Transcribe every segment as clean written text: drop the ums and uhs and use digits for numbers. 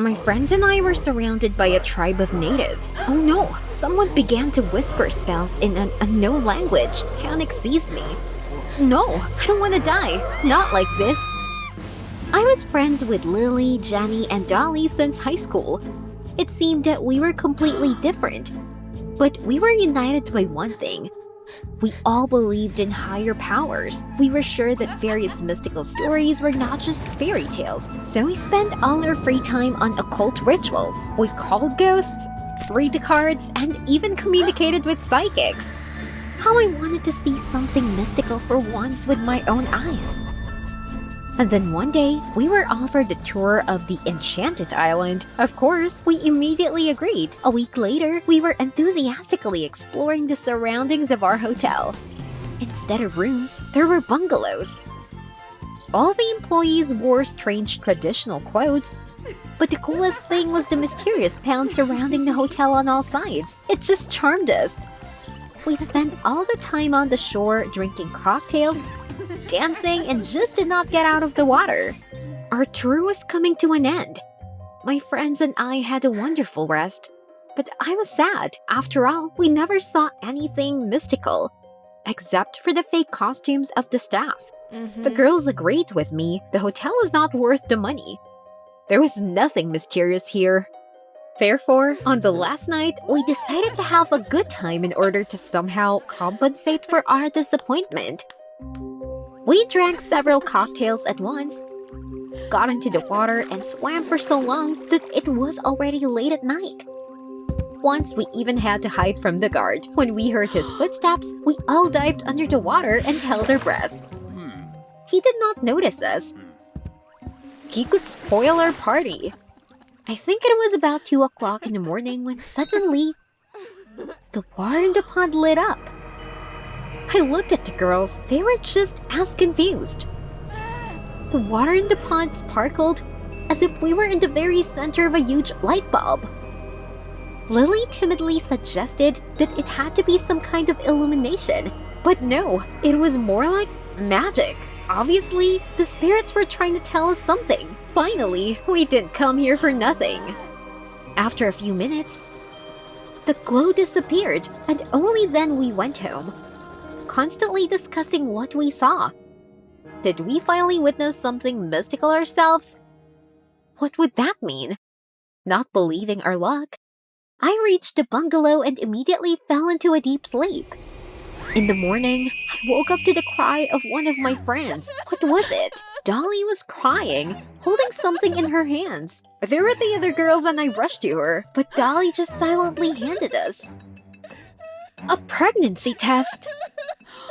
My friends and I were surrounded by a tribe of natives. Oh no, someone began to whisper spells in an unknown language. Panic seized me. No, I don't want to die. Not like this. I was friends with Lily, Jenny, and Dolly since high school. It seemed that we were completely different. But we were united by one thing. We all believed in higher powers. We were sure that various mystical stories were not just fairy tales. So we spent all our free time on occult rituals. We called ghosts, read the cards, and even communicated with psychics. How I wanted to see something mystical for once with my own eyes. And then one day, we were offered a tour of the Enchanted Island. Of course, we immediately agreed. A week later, we were enthusiastically exploring the surroundings of our hotel. Instead of rooms, there were bungalows. All the employees wore strange traditional clothes, but the coolest thing was the mysterious pound surrounding the hotel on all sides. It just charmed us. We spent all the time on the shore drinking cocktails, dancing, and just did not get out of the water. Our tour was coming to an end. My friends and I had a wonderful rest, but I was sad. After all, we never saw anything mystical, except for the fake costumes of the staff. The girls agreed with me. The hotel was not worth the money. There was nothing mysterious here. Therefore, on the last night, we decided to have a good time in order to somehow compensate for our disappointment. We drank several cocktails at once, got into the water, and swam for so long that it was already late at night. Once we even had to hide from the guard. When we heard his footsteps, we all dived under the water and held our breath. He did not notice us. He could spoil our party. I think it was about 2 o'clock in the morning when suddenly, the water in the pond lit up. I looked at the girls. They were just as confused. The water in the pond sparkled as if we were in the very center of a huge light bulb. Lily timidly suggested that it had to be some kind of illumination, but no, it was more like magic. Obviously, the spirits were trying to tell us something. Finally, we didn't come here for nothing. After a few minutes, the glow disappeared, and only then we went home, constantly discussing what we saw. Did we finally witness something mystical ourselves? What would that mean? Not believing our luck, I reached the bungalow and immediately fell into a deep sleep. In the morning, I woke up to the cry of one of my friends. What was it? Dolly was crying, holding something in her hands. There were the other girls and I rushed to her, but Dolly just silently handed us a pregnancy test.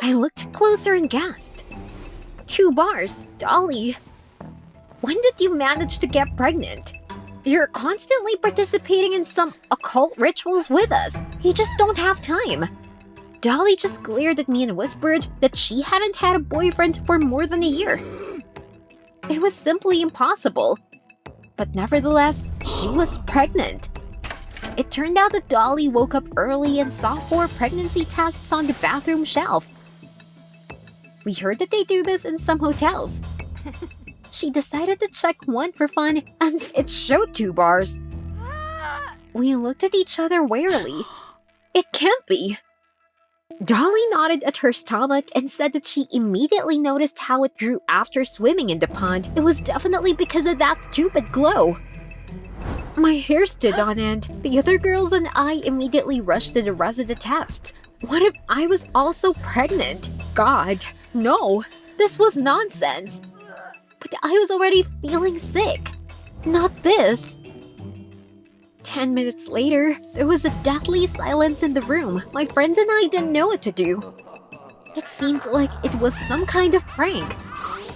I looked closer and gasped. 2 bars. Dolly, when did you manage to get pregnant? You're constantly participating in some occult rituals with us. You just don't have time. Dolly just glared at me and whispered that she hadn't had a boyfriend for more than a year. It was simply impossible. But nevertheless, she was pregnant. It turned out that Dolly woke up early and saw 4 pregnancy tests on the bathroom shelf. We heard that they do this in some hotels. She decided to check one for fun, and it showed 2 bars. We looked at each other warily. It can't be. Dolly nodded at her stomach and said that she immediately noticed how it grew after swimming in the pond. It was definitely because of that stupid glow. My hair stood on end. The other girls and I immediately rushed to the rest of the tests. What if I was also pregnant? God, no. This was nonsense. But I was already feeling sick. Not this. 10 minutes later, there was a deathly silence in the room. My friends and I didn't know what to do. It seemed like it was some kind of prank.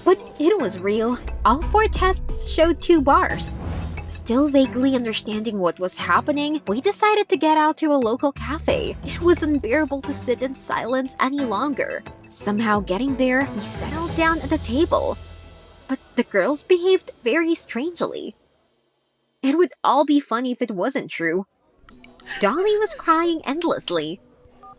But it was real. All 4 tests showed 2 bars. Still vaguely understanding what was happening, we decided to get out to a local cafe. It was unbearable to sit in silence any longer. Somehow getting there, we settled down at a table. But the girls behaved very strangely. It would all be funny if it wasn't true. Dolly was crying endlessly.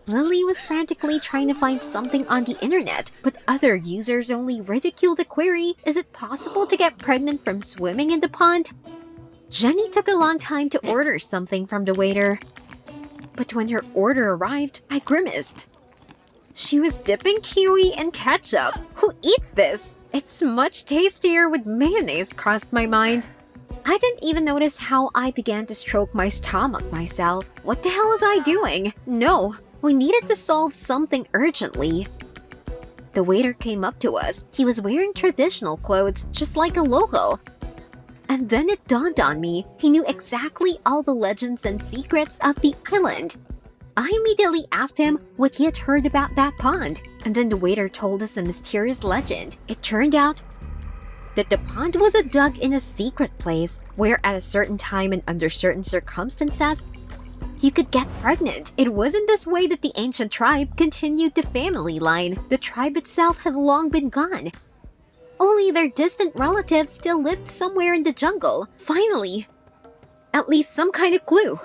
Lily was frantically trying to find something on the internet, but other users only ridiculed the query, "Is it possible to get pregnant from swimming in the pond?" Jenny took a long time to order something from the waiter. But when her order arrived, I grimaced. She was dipping kiwi in ketchup. Who eats this? It's much tastier with mayonnaise, crossed my mind. I didn't even notice how I began to stroke my stomach myself. What the hell was I doing? No, we needed to solve something urgently. The waiter came up to us. He was wearing traditional clothes, just like a local. And then it dawned on me, he knew exactly all the legends and secrets of the island. I immediately asked him what he had heard about that pond, and then the waiter told us a mysterious legend. It turned out that the pond was dug in a secret place where at a certain time and under certain circumstances, you could get pregnant. It wasn't this way that the ancient tribe continued the family line. The tribe itself had long been gone. Only their distant relatives still lived somewhere in the jungle. Finally! At least some kind of clue.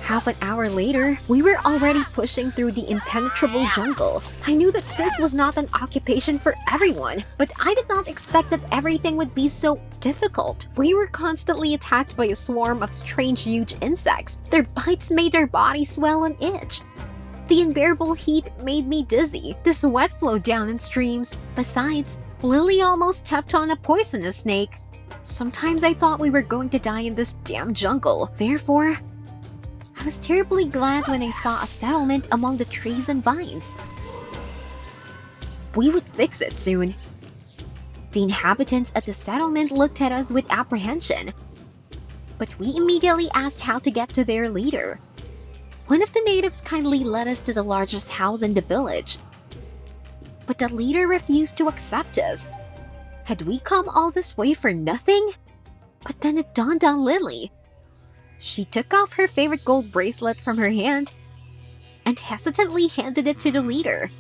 Half an hour later, we were already pushing through the impenetrable jungle. I knew that this was not an occupation for everyone, but I did not expect that everything would be so difficult. We were constantly attacked by a swarm of strange huge insects. Their bites made our bodies swell and itch. The unbearable heat made me dizzy. The sweat flowed down in streams. Besides, Lily almost stepped on a poisonous snake. Sometimes I thought we were going to die in this damn jungle. Therefore, I was terribly glad when I saw a settlement among the trees and vines. We would fix it soon. The inhabitants at the settlement looked at us with apprehension. But we immediately asked how to get to their leader. One of the natives kindly led us to the largest house in the village. But the leader refused to accept us. Had we come all this way for nothing? But then it dawned on Lily. She took off her favorite gold bracelet from her hand and hesitantly handed it to the leader.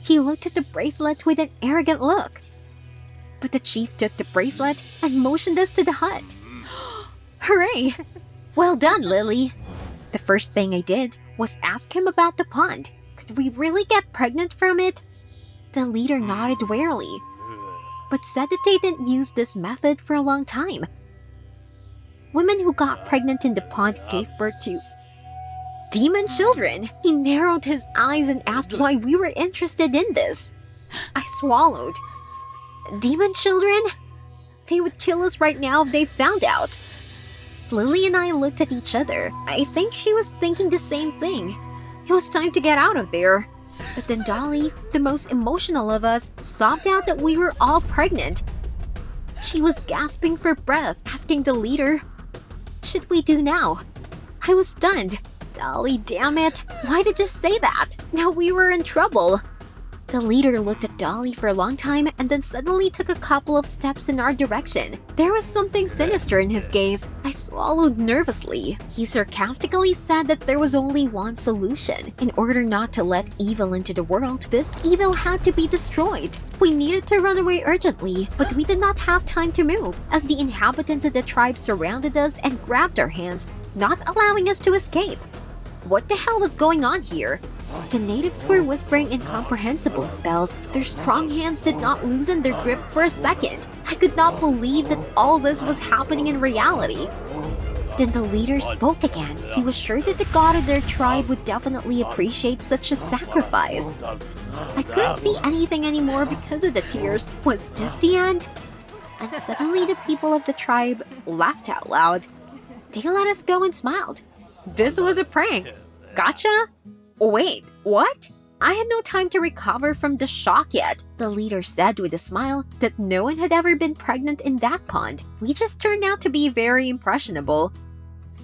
He looked at the bracelet with an arrogant look. But the chief took the bracelet and motioned us to the hut. Hooray! Well done, Lily! The first thing I did was ask him about the pond. Could we really get pregnant from it? The leader nodded warily, but said that they didn't use this method for a long time. Women who got pregnant in the pond gave birth to demon children. He narrowed his eyes and asked why we were interested in this. I swallowed. Demon children? They would kill us right now if they found out. Lily and I looked at each other. I think she was thinking the same thing. It was time to get out of there. But then Dolly, the most emotional of us, sobbed out that we were all pregnant. She was gasping for breath, asking the leader, "What should we do now?" I was stunned. Dolly, damn it. Why did you say that? Now we were in trouble. The leader looked at Dolly for a long time and then suddenly took a couple of steps in our direction. There was something sinister in his gaze. I swallowed nervously. He sarcastically said that there was only one solution. In order not to let evil into the world, this evil had to be destroyed. We needed to run away urgently, but we did not have time to move, as the inhabitants of the tribe surrounded us and grabbed our hands, not allowing us to escape. What the hell was going on here? The natives were whispering incomprehensible spells. Their strong hands did not loosen their grip for a second. I could not believe that all this was happening in reality. Then the leader spoke again. He was sure that the god of their tribe would definitely appreciate such a sacrifice. I couldn't see anything anymore because of the tears. Was this the end? And suddenly the people of the tribe laughed out loud. They let us go and smiled. This was a prank. Gotcha? Wait, what? I had no time to recover from the shock yet. The leader said with a smile that no one had ever been pregnant in that pond. We just turned out to be very impressionable.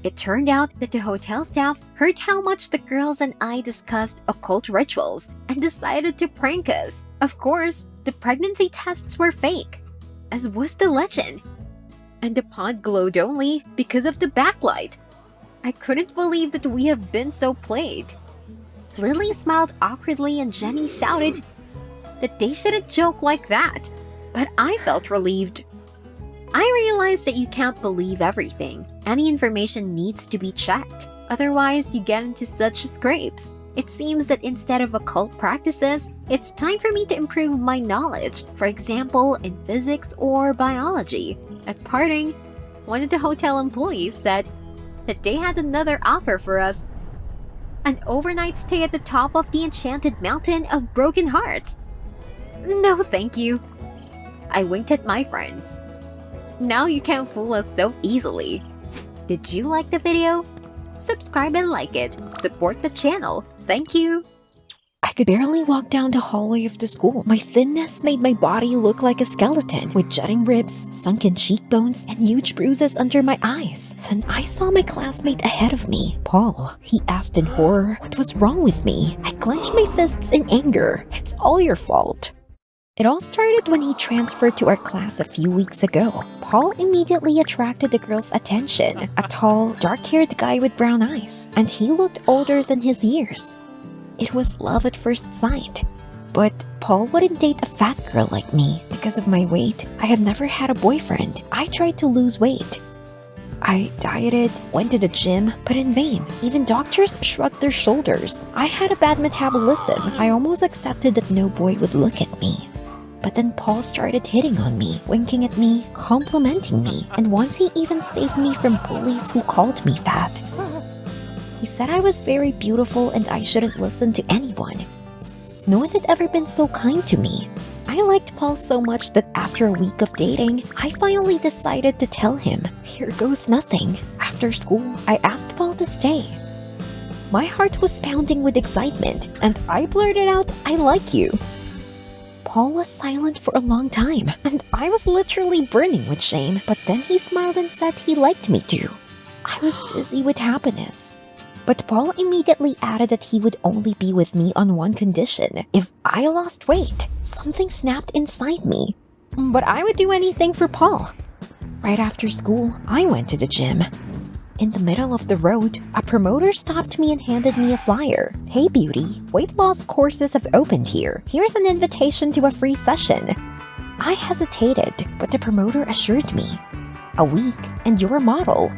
It turned out that the hotel staff heard how much the girls and I discussed occult rituals and decided to prank us. Of course, the pregnancy tests were fake, as was the legend. And the pond glowed only because of the backlight. I couldn't believe that we have been so played. Lily smiled awkwardly and Jenny shouted that they shouldn't joke like that, but I felt relieved. I realized that you can't believe everything. Any information needs to be checked, otherwise you get into such scrapes. It seems that instead of occult practices, it's time for me to improve my knowledge, for example, in physics or biology. At parting, one of the hotel employees said that they had another offer for us. An overnight stay at the top of the enchanted mountain of broken hearts. No, thank you. I winked at my friends. Now you can't fool us so easily. Did you like the video? Subscribe and like it. Support the channel. Thank you. I could barely walk down the hallway of the school. My thinness made my body look like a skeleton, with jutting ribs, sunken cheekbones, and huge bruises under my eyes. Then I saw my classmate ahead of me, Paul. He asked in horror what was wrong with me. I clenched my fists in anger. It's all your fault. It all started when he transferred to our class a few weeks ago. Paul immediately attracted the girls' attention. A tall, dark-haired guy with brown eyes, and he looked older than his years. It was love at first sight. But Paul wouldn't date a fat girl like me. Because of my weight, I had never had a boyfriend. I tried to lose weight. I dieted, went to the gym, but in vain. Even doctors shrugged their shoulders. I had a bad metabolism. I almost accepted that no boy would look at me. But then Paul started hitting on me, winking at me, complimenting me, and once he even saved me from bullies who called me fat. He said I was very beautiful and I shouldn't listen to anyone. No one had ever been so kind to me. I liked Paul so much that after a week of dating, I finally decided to tell him. Here goes nothing. After school, I asked Paul to stay. My heart was pounding with excitement, and I blurted out, "I like you." Paul was silent for a long time, and I was literally burning with shame, but then he smiled and said he liked me too. I was dizzy with happiness. But Paul immediately added that he would only be with me on one condition: if I lost weight. Something snapped inside me. But I would do anything for Paul. Right after school, I went to the gym. In the middle of the road, a promoter stopped me and handed me a flyer. "Hey beauty, weight loss courses have opened here. Here's an invitation to a free session." I hesitated, but the promoter assured me, "A week and you're a model."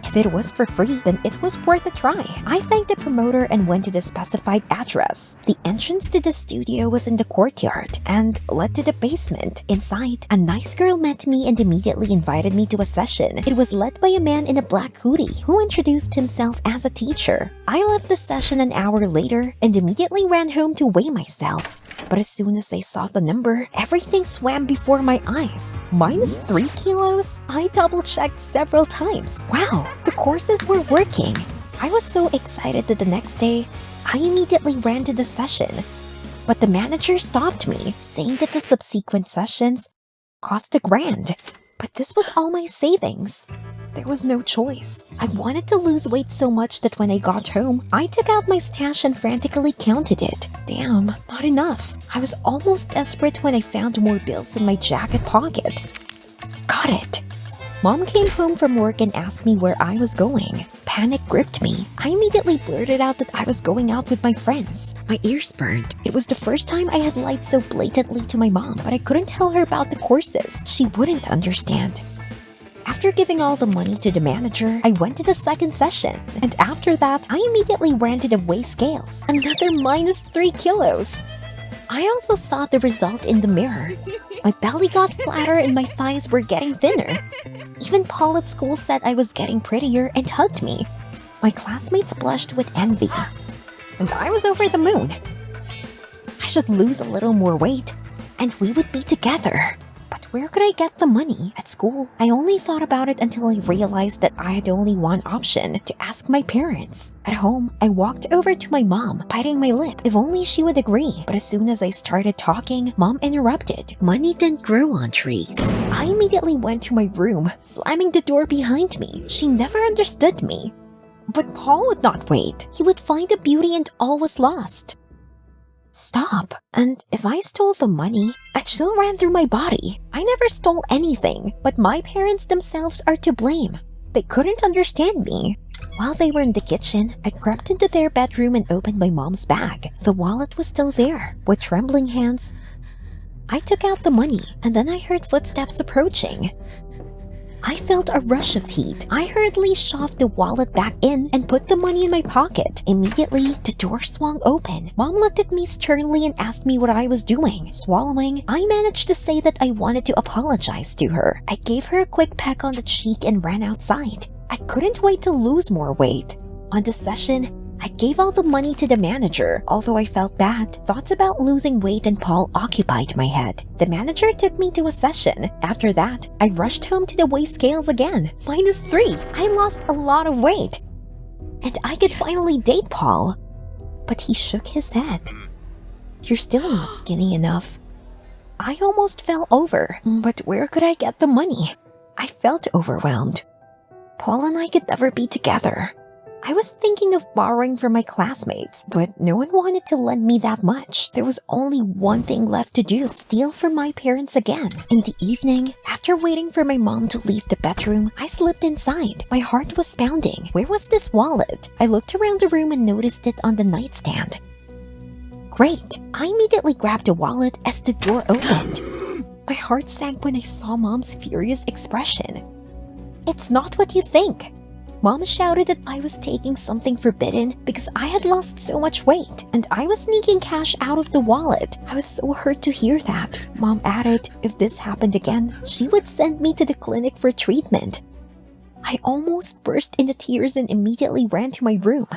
If it was for free, then it was worth a try. I thanked the promoter and went to the specified address. The entrance to the studio was in the courtyard and led to the basement. Inside, a nice girl met me and immediately invited me to a session. It was led by a man in a black hoodie who introduced himself as a teacher. I left the session an hour later and immediately ran home to weigh myself. But as soon as I saw the number, everything swam before my eyes. Minus 3 kilos? I double-checked several times. Wow, the courses were working. I was so excited that the next day, I immediately ran to the session. But the manager stopped me, saying that the subsequent sessions cost $1,000. But this was all my savings. There was no choice. I wanted to lose weight so much that when I got home, I took out my stash and frantically counted it. Damn, not enough. I was almost desperate when I found more bills in my jacket pocket. Got it. Mom came home from work and asked me where I was going. Panic gripped me. I immediately blurted out that I was going out with my friends. My ears burned. It was the first time I had lied so blatantly to my mom, but I couldn't tell her about the courses. She wouldn't understand. After giving all the money to the manager, I went to the second session. And after that, I immediately ran to the weigh scales. Another minus 3 kilos. I also saw the result in the mirror. My belly got flatter and my thighs were getting thinner. Even Paul at school said I was getting prettier and hugged me. My classmates blushed with envy. And I was over the moon. I should lose a little more weight, and we would be together. But where could I get the money? At school, I only thought about it until I realized that I had only one option: to ask my parents. At home, I walked over to my mom, biting my lip. If only she would agree. But as soon as I started talking, Mom interrupted. Money didn't grow on trees. I immediately went to my room, slamming the door behind me. She never understood me. But Paul would not wait. He would find a beauty and all was lost. Stop. And if I stole the money, a chill ran through my body. I never stole anything, but my parents themselves are to blame. They couldn't understand me. While they were in the kitchen, I crept into their bedroom and opened my mom's bag. The wallet was still there. With trembling hands, I took out the money, and then I heard footsteps approaching. I felt a rush of heat. I hurriedly shoved the wallet back in and put the money in my pocket. Immediately, the door swung open. Mom looked at me sternly and asked me what I was doing. Swallowing, I managed to say that I wanted to apologize to her. I gave her a quick peck on the cheek and ran outside. I couldn't wait to lose more weight. On the session, I gave all the money to the manager. Although I felt bad, thoughts about losing weight and Paul occupied my head. The manager took me to a session. After that, I rushed home to the weigh scales again. -3. I lost a lot of weight. And I could finally date Paul. But he shook his head. You're still not skinny enough. I almost fell over. But where could I get the money? I felt overwhelmed. Paul and I could never be together. I was thinking of borrowing from my classmates, but no one wanted to lend me that much. There was only one thing left to do, steal from my parents again. In the evening, after waiting for my mom to leave the bedroom, I slipped inside. My heart was pounding. Where was this wallet? I looked around the room and noticed it on the nightstand. Great! I immediately grabbed the wallet as the door opened. My heart sank when I saw Mom's furious expression. It's not what you think. Mom shouted that I was taking something forbidden because I had lost so much weight, and I was sneaking cash out of the wallet. I was so hurt to hear that. Mom added, if this happened again, she would send me to the clinic for treatment. I almost burst into tears and immediately ran to my room.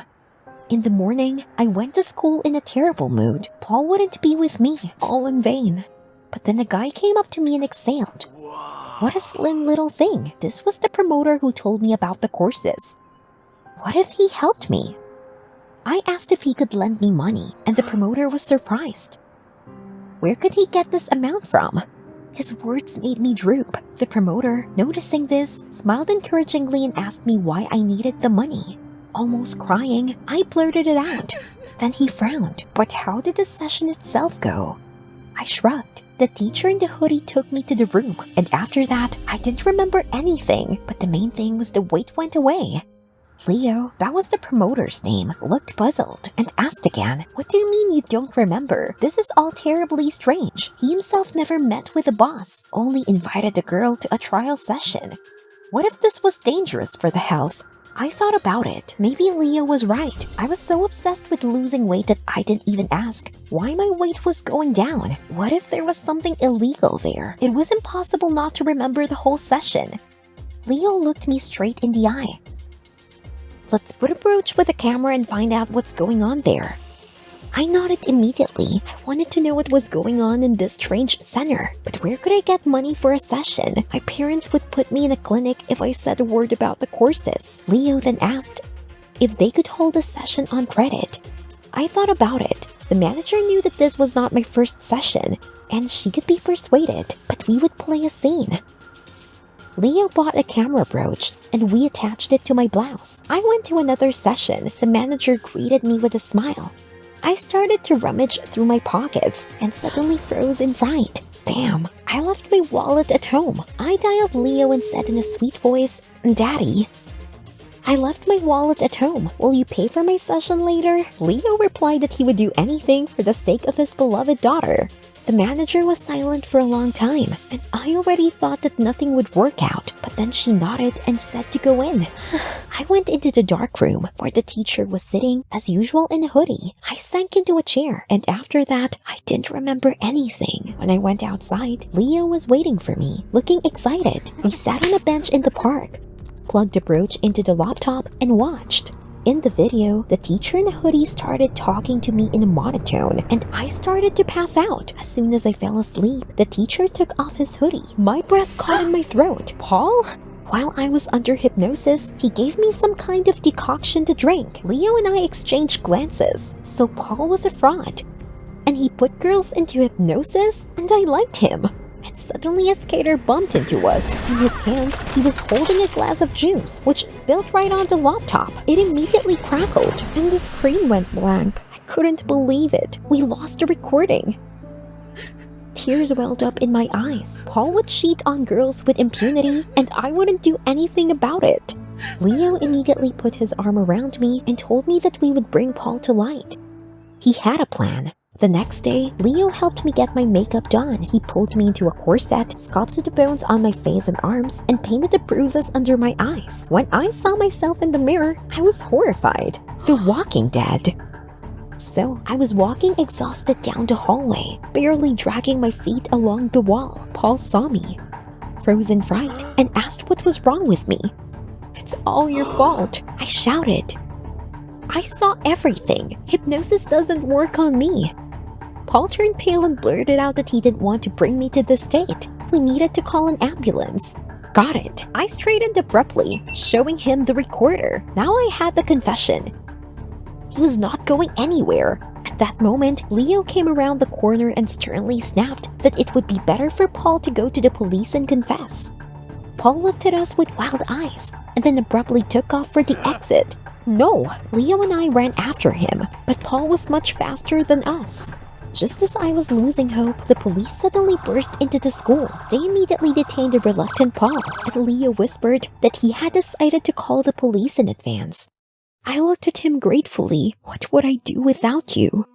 In the morning, I went to school in a terrible mood. Paul wouldn't be with me, all in vain. But then a guy came up to me and exhaled. What a slim little thing. This was the promoter who told me about the courses. What if he helped me? I asked if he could lend me money, and the promoter was surprised. Where could he get this amount from? His words made me droop. The promoter, noticing this, smiled encouragingly and asked me why I needed the money. Almost crying, I blurted it out. Then he frowned. But how did the session itself go? I shrugged. The teacher in the hoodie took me to the room, and after that, I didn't remember anything, but the main thing was the weight went away. Leo, that was the promoter's name, looked puzzled and asked again, what do you mean you don't remember? This is all terribly strange. He himself never met with the boss, only invited the girl to a trial session. What if this was dangerous for the health? I thought about it. Maybe Leo was right. I was so obsessed with losing weight that I didn't even ask why my weight was going down. What if there was something illegal there? It was impossible not to remember the whole session. Leo looked me straight in the eye. Let's put a brooch with a camera and find out what's going on there. I nodded immediately. I wanted to know what was going on in this strange center. But where could I get money for a session? My parents would put me in a clinic if I said a word about the courses. Leo then asked if they could hold a session on credit. I thought about it. The manager knew that this was not my first session, and she could be persuaded, but we would play a scene. Leo bought a camera brooch, and we attached it to my blouse. I went to another session. The manager greeted me with a smile. I started to rummage through my pockets and suddenly froze in fright. Damn, I left my wallet at home. I dialed Leo and said in a sweet voice, Daddy, I left my wallet at home. Will you pay for my session later? Leo replied that he would do anything for the sake of his beloved daughter. The manager was silent for a long time, and I already thought that nothing would work out, but then she nodded and said to go in. I went into the dark room where the teacher was sitting, as usual, in a hoodie. I sank into a chair, and after that, I didn't remember anything. When I went outside, Leo was waiting for me, looking excited. We sat on a bench in the park, plugged the brooch into the laptop, and watched. In the video, the teacher in the hoodie started talking to me in a monotone, and I started to pass out. As soon as I fell asleep, the teacher took off his hoodie. My breath caught in my throat. Paul? While I was under hypnosis, he gave me some kind of decoction to drink. Leo and I exchanged glances. So Paul was a fraud. And he put girls into hypnosis, and I liked him. And suddenly a skater bumped into us. In his hands, he was holding a glass of juice, which spilled right on the laptop. It immediately crackled, and the screen went blank. I couldn't believe it. We lost the recording. Tears welled up in my eyes. Paul would cheat on girls with impunity, and I wouldn't do anything about it. Leo immediately put his arm around me and told me that we would bring Paul to light. He had a plan. The next day, Leo helped me get my makeup done. He pulled me into a corset, sculpted the bones on my face and arms, and painted the bruises under my eyes. When I saw myself in the mirror, I was horrified. The Walking Dead. So, I was walking exhausted down the hallway, barely dragging my feet along the wall. Paul saw me, froze in fright, and asked what was wrong with me. "It's all your fault," I shouted. "I saw everything. Hypnosis doesn't work on me." Paul turned pale and blurted out that he didn't want to bring me to the state. We needed to call an ambulance. Got it. I straightened abruptly, showing him the recorder. Now I had the confession. He was not going anywhere. At that moment, Leo came around the corner and sternly snapped that it would be better for Paul to go to the police and confess. Paul looked at us with wild eyes and then abruptly took off for the exit. No, Leo and I ran after him, but Paul was much faster than us. Just as I was losing hope, the police suddenly burst into the school. They immediately detained a reluctant Paul, and Leo whispered that he had decided to call the police in advance. I looked at him gratefully. What would I do without you?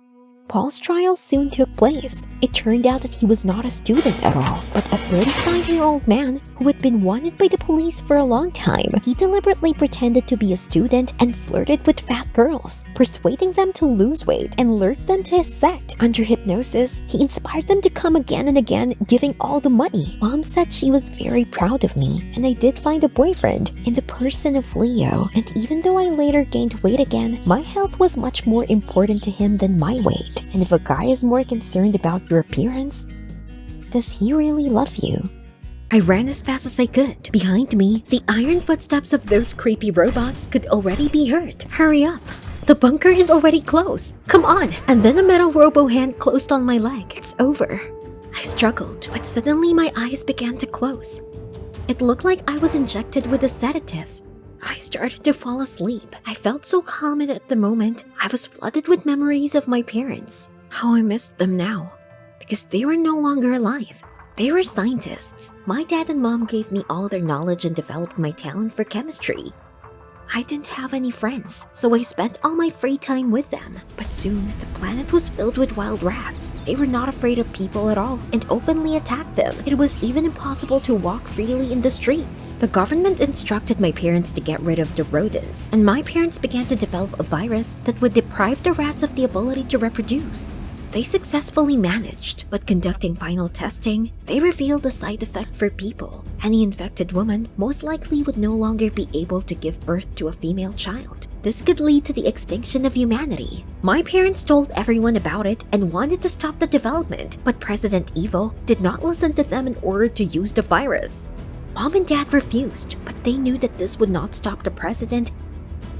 Paul's trial soon took place. It turned out that he was not a student at all, but a 35-year-old man who had been wanted by the police for a long time. He deliberately pretended to be a student and flirted with fat girls, persuading them to lose weight and lured them to his sect. Under hypnosis, he inspired them to come again and again, giving all the money. Mom said she was very proud of me, and I did find a boyfriend in the person of Leo. And even though I later gained weight again, my health was much more important to him than my weight. And if a guy is more concerned about your appearance, does he really love you? I ran as fast as I could. Behind me, the iron footsteps of those creepy robots could already be heard. Hurry up! The bunker is already close. Come on! And then a metal robo hand closed on my leg. It's over. I struggled, but suddenly my eyes began to close. It looked like I was injected with a sedative. I started to fall asleep. I felt so calm, and at the moment, I was flooded with memories of my parents. How I missed them now, because they were no longer alive. They were scientists. My dad and mom gave me all their knowledge and developed my talent for chemistry. I didn't have any friends, so I spent all my free time with them. But soon, the planet was filled with wild rats. They were not afraid of people at all and openly attacked them. It was even impossible to walk freely in the streets. The government instructed my parents to get rid of the rodents, and my parents began to develop a virus that would deprive the rats of the ability to reproduce. They successfully managed, but conducting final testing, they revealed a side effect for people. Any infected woman most likely would no longer be able to give birth to a female child. This could lead to the extinction of humanity. My parents told everyone about it and wanted to stop the development, but President Evil did not listen to them in order to use the virus. Mom and Dad refused, but they knew that this would not stop the president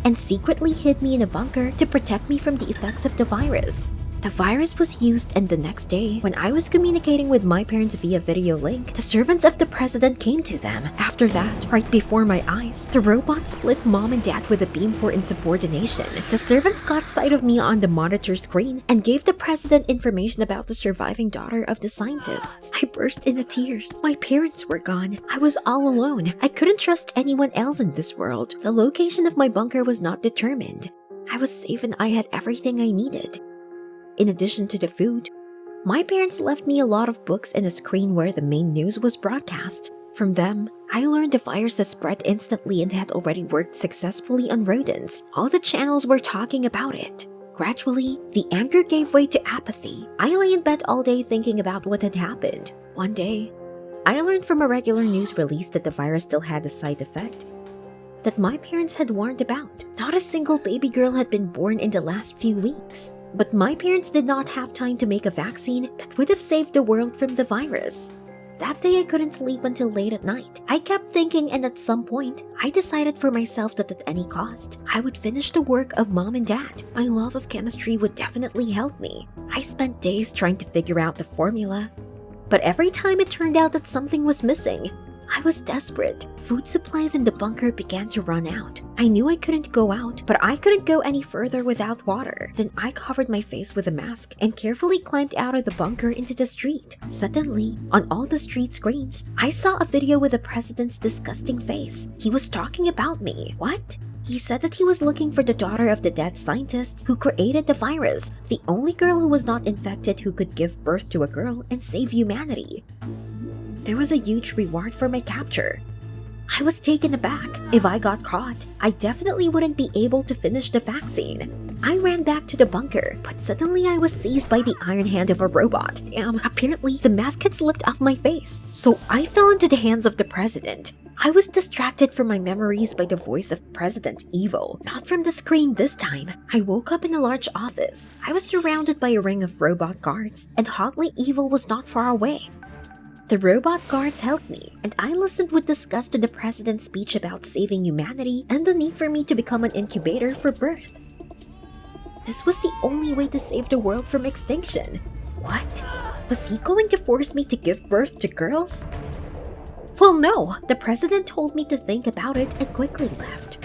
and secretly hid me in a bunker to protect me from the effects of the virus. The virus was used, and the next day, when I was communicating with my parents via video link, the servants of the president came to them. After that, right before my eyes, the robot split mom and dad with a beam for insubordination. The servants got sight of me on the monitor screen and gave the president information about the surviving daughter of the scientists. I burst into tears. My parents were gone. I was all alone. I couldn't trust anyone else in this world. The location of my bunker was not determined. I was safe and I had everything I needed. In addition to the food, my parents left me a lot of books and a screen where the main news was broadcast. From them, I learned the virus had spread instantly and had already worked successfully on rodents. All the channels were talking about it. Gradually, the anger gave way to apathy. I lay in bed all day thinking about what had happened. One day, I learned from a regular news release that the virus still had a side effect that my parents had warned about. Not a single baby girl had been born in the last few weeks. But my parents did not have time to make a vaccine that would have saved the world from the virus. That day I couldn't sleep until late at night. I kept thinking, and at some point, I decided for myself that at any cost, I would finish the work of mom and dad. My love of chemistry would definitely help me. I spent days trying to figure out the formula, but every time it turned out that something was missing. I was desperate. Food supplies in the bunker began to run out. I knew I couldn't go out, but I couldn't go any further without water. Then I covered my face with a mask and carefully climbed out of the bunker into the street. Suddenly, on all the street screens, I saw a video with the president's disgusting face. He was talking about me. What? He said that he was looking for the daughter of the dead scientist who created the virus, the only girl who was not infected who could give birth to a girl and save humanity. There was a huge reward for my capture. I was taken aback. If I got caught, I definitely wouldn't be able to finish the vaccine. I ran back to the bunker, but suddenly I was seized by the iron hand of a robot. Apparently the mask had slipped off my face, so I fell into the hands of the president. I was distracted from my memories by the voice of President Evil, not from the screen this time. I woke up in a large office. I was surrounded by a ring of robot guards, and Hotly Evil was not far away. The robot guards helped me, and I listened with disgust to the president's speech about saving humanity and the need for me to become an incubator for birth. This was the only way to save the world from extinction. What? Was he going to force me to give birth to girls? Well, no. The president told me to think about it and quickly left.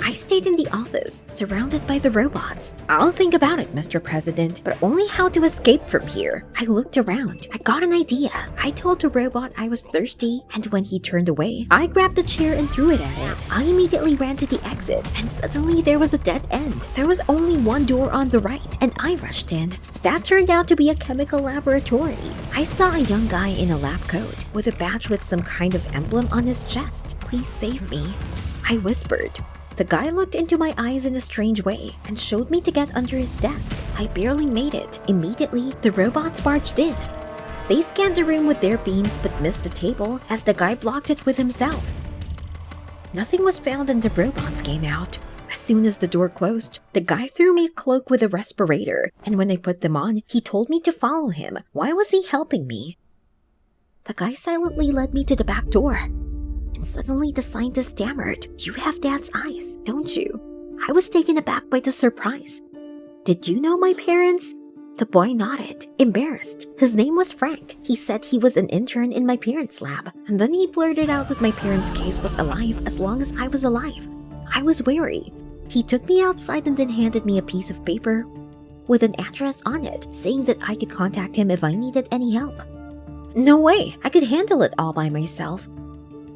I stayed in the office, surrounded by the robots. I'll think about it, Mr. President, but only how to escape from here. I looked around. I got an idea. I told the robot I was thirsty, and when he turned away, I grabbed a chair and threw it at it. I immediately ran to the exit, and suddenly there was a dead end. There was only one door on the right, and I rushed in. That turned out to be a chemical laboratory. I saw a young guy in a lab coat, with a badge with some kind of emblem on his chest. Please save me, I whispered. The guy looked into my eyes in a strange way and showed me to get under his desk. I barely made it. Immediately, the robots barged in. They scanned the room with their beams but missed the table as the guy blocked it with himself. Nothing was found and the robots came out. As soon as the door closed, the guy threw me a cloak with a respirator, and when I put them on, he told me to follow him. Why was he helping me? The guy silently led me to the back door. And suddenly the scientist stammered, "You have Dad's eyes, don't you?" I was taken aback by the surprise. "Did you know my parents?" The boy nodded, embarrassed. His name was Frank. He said he was an intern in my parents' lab. And then he blurted out that my parents' case was alive as long as I was alive. I was wary. He took me outside and then handed me a piece of paper with an address on it, saying that I could contact him if I needed any help. No way, I could handle it all by myself.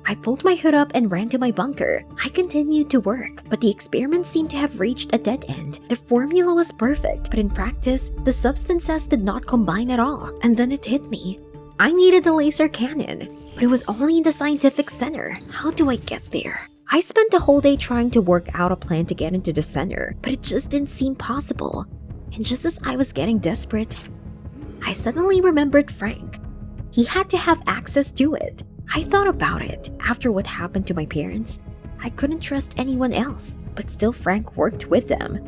I pulled my hood up and ran to my bunker. I continued to work, but the experiment seemed to have reached a dead end. The formula was perfect, but in practice, the substances did not combine at all. And then it hit me. I needed a laser cannon, but it was only in the scientific center. How do I get there? I spent the whole day trying to work out a plan to get into the center, but it just didn't seem possible. And just as I was getting desperate, I suddenly remembered Frank. He had to have access to it. I thought about it. After what happened to my parents, I couldn't trust anyone else, but still Frank worked with them.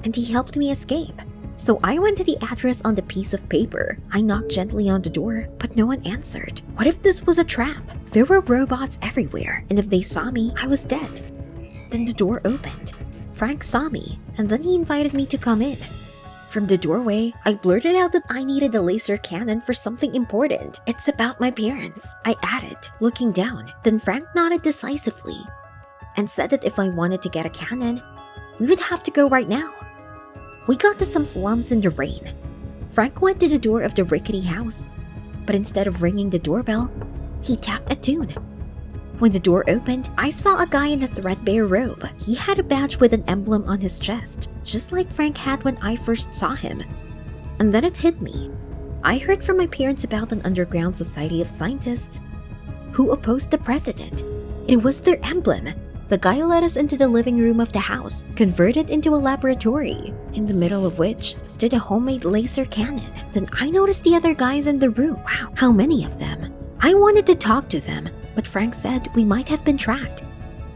And he helped me escape. So I went to the address on the piece of paper. I knocked gently on the door, but no one answered. What if this was a trap? There were robots everywhere, and if they saw me, I was dead. Then the door opened. Frank saw me, and then he invited me to come in. From the doorway, I blurted out that I needed a laser cannon for something important. It's about my parents, I added, looking down. Then Frank nodded decisively and said that if I wanted to get a cannon, we would have to go right now. We got to some slums in the rain. Frank went to the door of the rickety house, but instead of ringing the doorbell, he tapped a tune. When the door opened, I saw a guy in a threadbare robe. He had a badge with an emblem on his chest, just like Frank had when I first saw him. And then it hit me. I heard from my parents about an underground society of scientists who opposed the president. It was their emblem. The guy led us into the living room of the house, converted into a laboratory, in the middle of which stood a homemade laser cannon. Then I noticed the other guys in the room. Wow, how many of them? I wanted to talk to them, but Frank said we might have been tracked.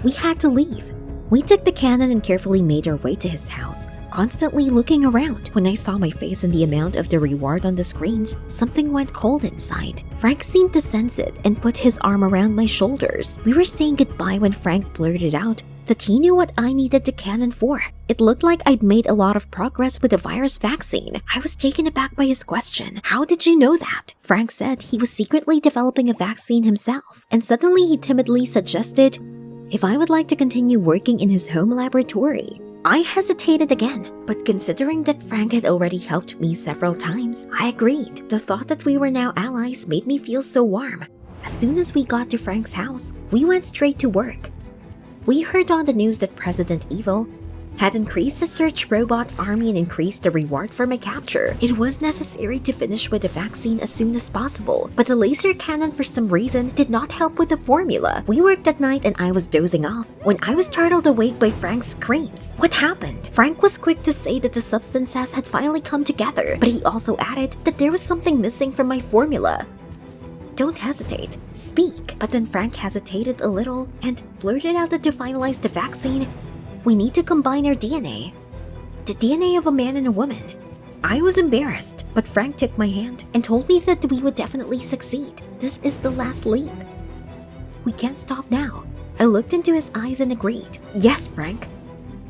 We had to leave. We took the cannon and carefully made our way to his house, constantly looking around. When I saw my face and the amount of the reward on the screens, something went cold inside. Frank seemed to sense it and put his arm around my shoulders. We were saying goodbye when Frank blurted out that he knew what I needed the cannon for. It looked like I'd made a lot of progress with the virus vaccine. I was taken aback by his question. How did you know that? Frank said he was secretly developing a vaccine himself, and suddenly he timidly suggested if I would like to continue working in his home laboratory. I hesitated again, but considering that Frank had already helped me several times, I agreed. The thought that we were now allies made me feel so warm. As soon as we got to Frank's house, we went straight to work. we heard on the news that President Evil had increased the search robot army and increased the reward for my capture. It was necessary to finish with the vaccine as soon as possible, but the laser cannon for some reason did not help with the formula. We worked at night and I was dozing off when I was startled awake by Frank's screams. What happened? Frank was quick to say that the substances had finally come together, but he also added that there was something missing from my formula. Don't hesitate, speak. But then Frank hesitated a little and blurted out that to finalize the vaccine, we need to combine our DNA. The DNA of a man and a woman. I was embarrassed, but Frank took my hand and told me that we would definitely succeed. This is the last leap. We can't stop now. I looked into his eyes and agreed. Yes, Frank.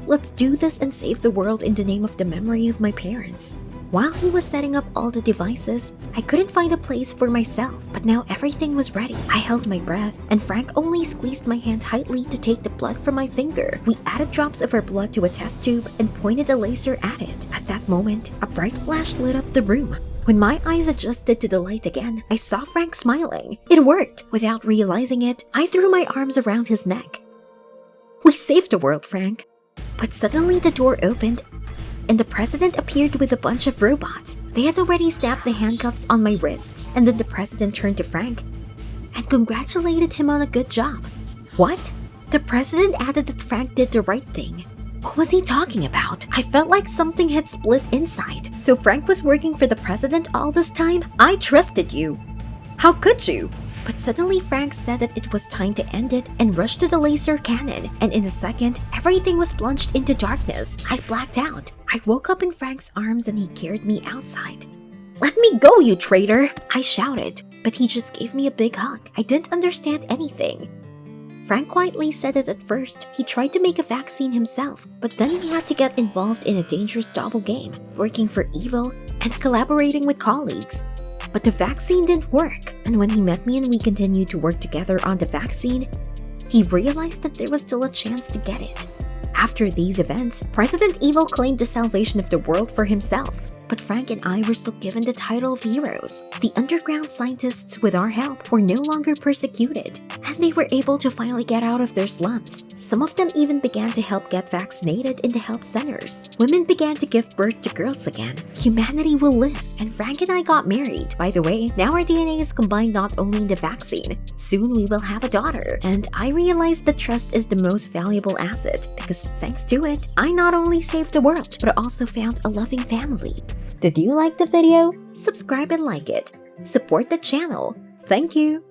Let's do this and save the world in the name of the memory of my parents. While he was setting up all the devices, I couldn't find a place for myself, but now everything was ready. I held my breath, and Frank only squeezed my hand tightly to take the blood from my finger. We added drops of our blood to a test tube and pointed a laser at it. At that moment, a bright flash lit up the room. When my eyes adjusted to the light again, I saw Frank smiling. It worked. Without realizing it, I threw my arms around his neck. We saved the world, Frank. But suddenly the door opened and the president appeared with a bunch of robots. They had already snapped the handcuffs on my wrists, and then the president turned to Frank and congratulated him on a good job. What? The president added that Frank did the right thing. What was he talking about? I felt like something had split inside. So Frank was working for the president all this time? I trusted you. How could you? But suddenly Frank said that it was time to end it and rushed to the laser cannon, and in a second, everything was plunged into darkness. I blacked out. I woke up in Frank's arms and he carried me outside. Let me go, you traitor! I shouted, but he just gave me a big hug. I didn't understand anything. Frank quietly said that at first, he tried to make a vaccine himself, but then he had to get involved in a dangerous double game, working for Evil and collaborating with colleagues. But the vaccine didn't work, and when he met me and we continued to work together on the vaccine, he realized that there was still a chance to get it. After these events, President Evil claimed the salvation of the world for himself, but Frank and I were still given the title of heroes. The underground scientists, with our help, were no longer persecuted, and they were able to finally get out of their slums. Some of them even began to help get vaccinated in the help centers. Women began to give birth to girls again. Humanity will live, and Frank and I got married. By the way, now our DNA is combined not only in the vaccine. Soon we will have a daughter, and I realized that trust is the most valuable asset, because thanks to it, I not only saved the world, but also found a loving family. Did you like the video? Subscribe and like it. Support the channel. Thank you.